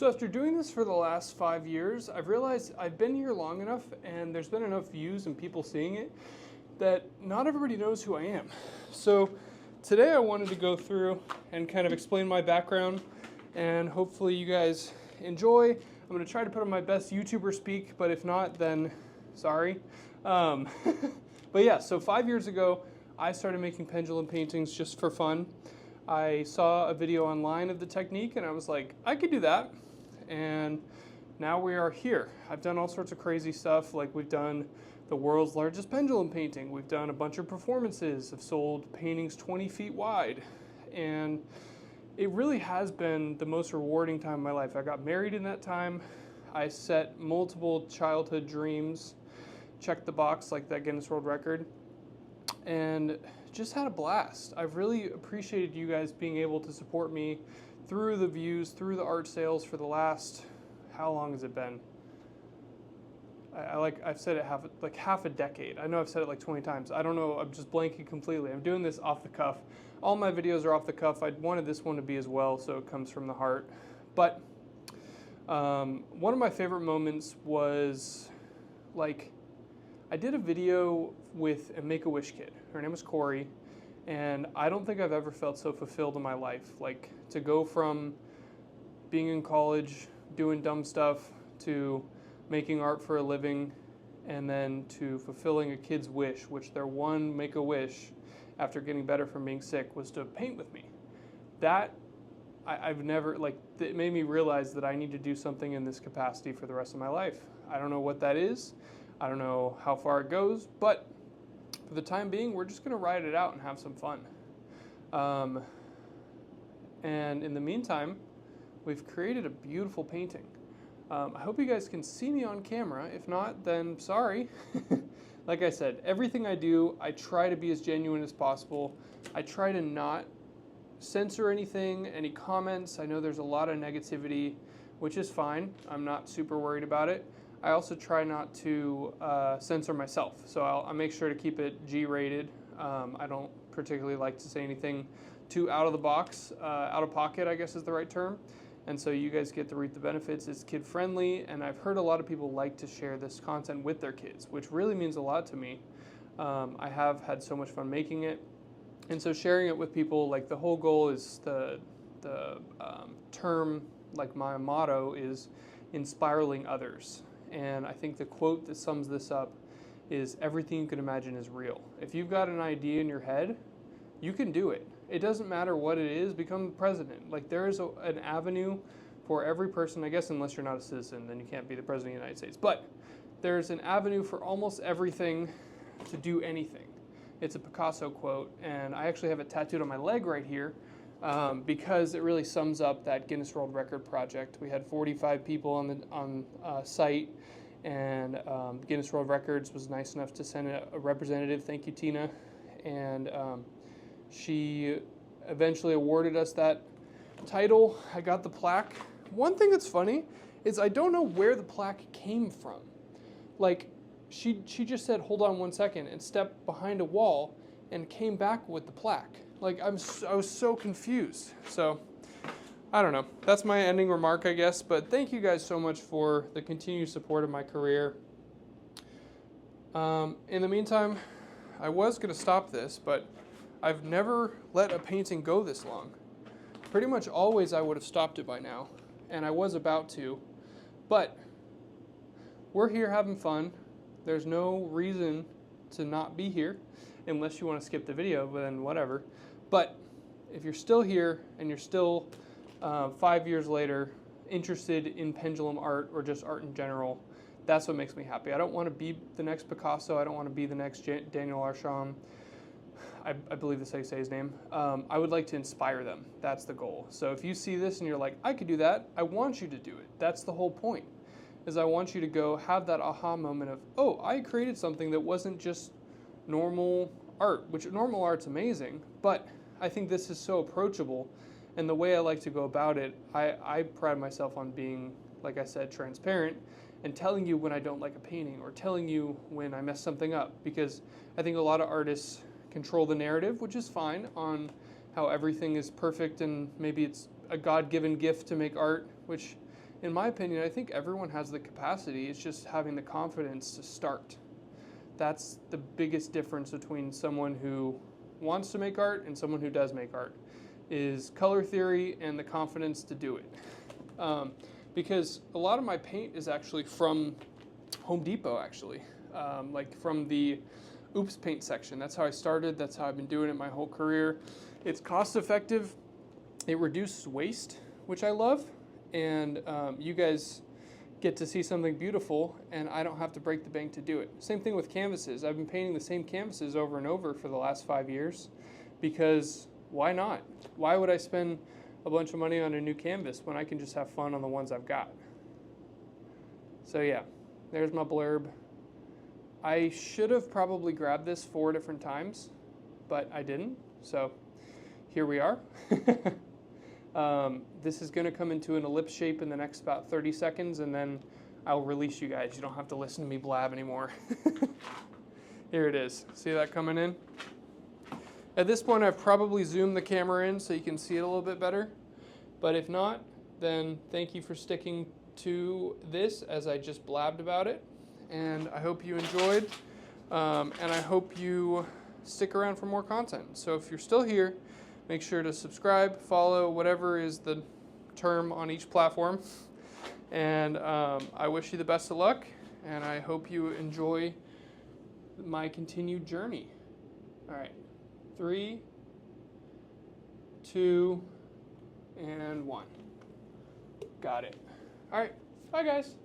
So after doing this for the last 5 years, I've realized I've been here long enough and there's been enough views and people seeing it that not everybody knows who I am. So today I wanted to go through and kind of explain my background, and hopefully you guys enjoy. I'm going to try to put on my best YouTuber speak, but if not, then sorry. But yeah, so 5 years ago, I started making pendulum paintings just for fun. I saw a video online of the technique and I was like, I could do that. And now we are here. I've done all sorts of crazy stuff, like we've done the world's largest pendulum painting. We've done a bunch of performances. I've sold paintings 20 feet wide. And it really has been the most rewarding time of my life. I got married in that time. I set multiple childhood dreams, checked the box like that Guinness World Record, and just had a blast. I've really appreciated you guys being able to support me through the views, through the art sales for the last, how long has it been? I've said it half a decade. I know I've said it like 20 times. I don't know, I'm just blanking completely. I'm doing this off the cuff. All my videos are off the cuff. I wanted this one to be as well, so it comes from the heart. But one of my favorite moments was, like, I did a video with a Make-A-Wish kid. Her name was Corey, and I don't think I've ever felt so fulfilled in my life. Like, to go from being in college, doing dumb stuff, to making art for a living, and then to fulfilling a kid's wish, which their one Make-A-Wish after getting better from being sick was to paint with me. That, I've never, like, it made me realize that I need to do something in this capacity for the rest of my life. I don't know what that is. I don't know how far it goes, but for the time being, we're just going to ride it out and have some fun. And in the meantime, we've created a beautiful painting. I hope you guys can see me on camera. If not, then sorry. Like I said, everything I do, I try to be as genuine as possible. I try to not censor anything, any comments. I know there's a lot of negativity, which is fine. I'm not super worried about it. I also try not to censor myself, so I'll make sure to keep it G-rated. I don't particularly like to say anything too out of the box, out of pocket, I guess is the right term. And so you guys get to reap the benefits. It's kid-friendly, and I've heard a lot of people like to share this content with their kids, which really means a lot to me. I have had so much fun making it, and so sharing it with people, like, the whole goal is the term, like my motto is inspiring others. And I think the quote that sums this up is, everything you can imagine is real. If you've got an idea in your head, you can do it. It doesn't matter what it is, become president. Like, there is an avenue for every person, I guess, unless you're not a citizen, then you can't be the president of the United States. But there's an avenue for almost everything to do anything. It's a Picasso quote, and I actually have it tattooed on my leg right here, because it really sums up that Guinness World Record project. We had 45 people on site, and Guinness World Records was nice enough to send a representative. Thank you, Tina. And she eventually awarded us that title. I got the plaque. One thing that's funny is I don't know where the plaque came from. Like, she just said, hold on 1 second, and stepped behind a wall and came back with the plaque. Like, I was so confused. So, I don't know. That's my ending remark, I guess. But thank you guys so much for the continued support of my career. In the meantime, I was going to stop this, but I've never let a painting go this long. Pretty much always I would have stopped it by now, and I was about to. But we're here having fun. There's no reason to not be here, unless you want to skip the video, but then whatever. But if you're still here and you're still 5 years later interested in pendulum art or just art in general, that's what makes me happy. I don't want to be the next Picasso. I don't want to be the next Daniel Arsham. I believe that's how you say his name. I would like to inspire them. That's the goal. So if you see this and you're like, I could do that, I want you to do it. That's the whole point, is I want you to go have that aha moment of, oh, I created something that wasn't just normal art, which normal art's amazing, but I think this is so approachable. And the way I like to go about it, I pride myself on being, like I said, transparent and telling you when I don't like a painting or telling you when I mess something up, because I think a lot of artists control the narrative, which is fine, on how everything is perfect and maybe it's a God-given gift to make art, which in my opinion, I think everyone has the capacity. It's just having the confidence to start. That's the biggest difference between someone who wants to make art and someone who does make art, is color theory and the confidence to do it. Because a lot of my paint is actually from Home Depot, actually, like from the Oops paint section. That's how I started. That's how I've been doing it my whole career. It's cost effective. It reduces waste, which I love. And you guys get to see something beautiful, and I don't have to break the bank to do it. Same thing with canvases. I've been painting the same canvases over and over for the last 5 years because why not? Why would I spend a bunch of money on a new canvas when I can just have fun on the ones I've got? So yeah, there's my blurb. I should have probably grabbed this 4 different times, but I didn't, so here we are. This is going to come into an ellipse shape in the next about 30 seconds, and then I'll release you guys. You don't have to listen to me blab anymore. Here it is. See that coming in? At this point, I've probably zoomed the camera in so you can see it a little bit better. But if not, then thank you for sticking to this as I just blabbed about it. And I hope you enjoyed, and I hope you stick around for more content. So if you're still here, make sure to subscribe, follow, whatever is the term on each platform. And I wish you the best of luck, and I hope you enjoy my continued journey. All right, 3, 2, and 1. Got it. All right, bye guys.